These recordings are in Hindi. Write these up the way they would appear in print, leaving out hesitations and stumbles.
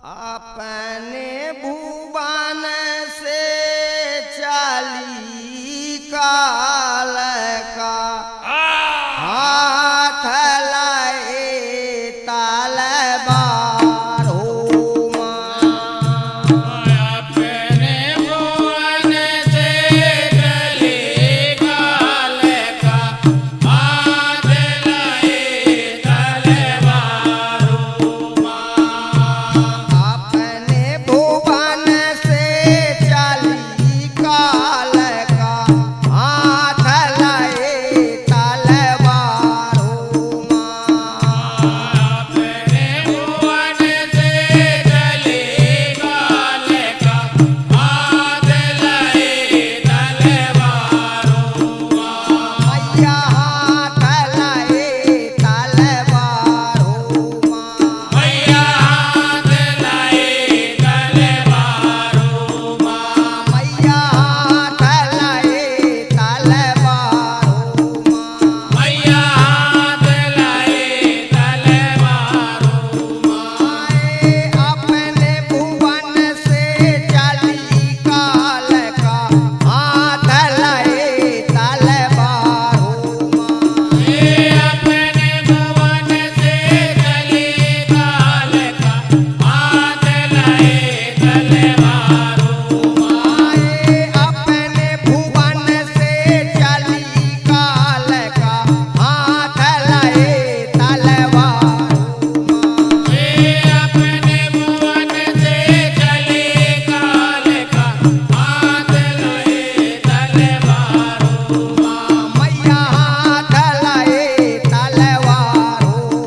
अपने भुवन से चाली काल का हाथ लाए तलवार हो अपने भुवन से चली काल का हाथ लाए तलवार हो अपने भुवन से चाली काल का हाथ लाए तलवार हो अपने भुवन से चली काल का हाथ लाए तलवार हो मैया हाथ लाए तलवार हो मैया हाथ लाए तलवार हो मैया हाथ लाए तलवार हो मैया हाथ लाए तलवार हो अपने भुवन से चाली काल का हाथ लाए तलवार हो अपने भुवन से चली काल का हाथ लाए तलवार हो अपने भुवन से चाली काल का हाथ लाए तलवार अपने भुवन से चली काल का हाथ लाए तलवार हो मैया हाथ लाए तलवार हो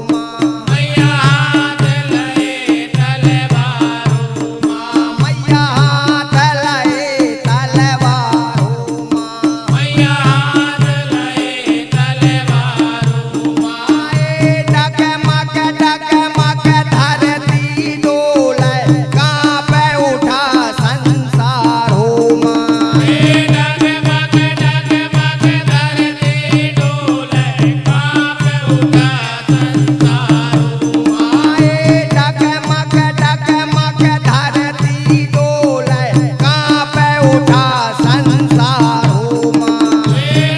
मैया हाथ लाए तलवार हो मैया हाथ लाए तलवार हो मैया हाथ लाए तलवार हो डगमग डगमग धरती डोले कांपे उठा संसार हो डगमग डगमग धरती डोले कांप उठा संसार हो डगमग डगमग धरती डोले कांपे उठा संसार हो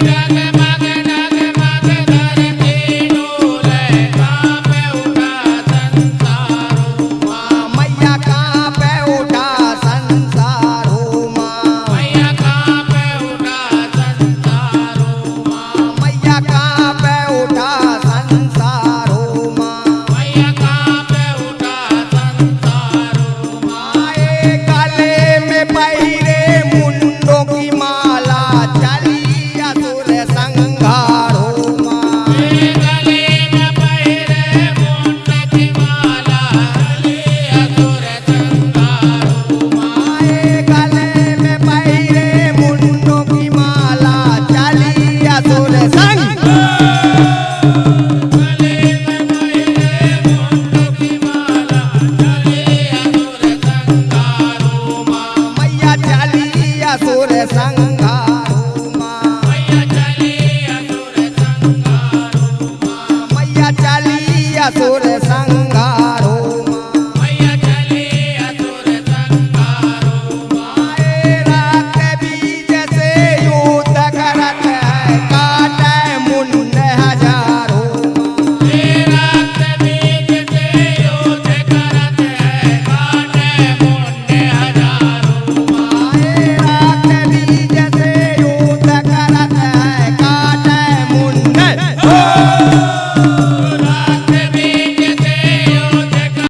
डगमग डगमग धरती डोले कांप उठा संसार हो मैया कांपे उठा संसार हो मैया कांप उठा संसार हो मैया कांपे उठा संसार हो मैया कांप उठा संसार हो गले में पहिरे मुंडों की माला चली असुर संहार हो गले में पहिरे मुंड की माला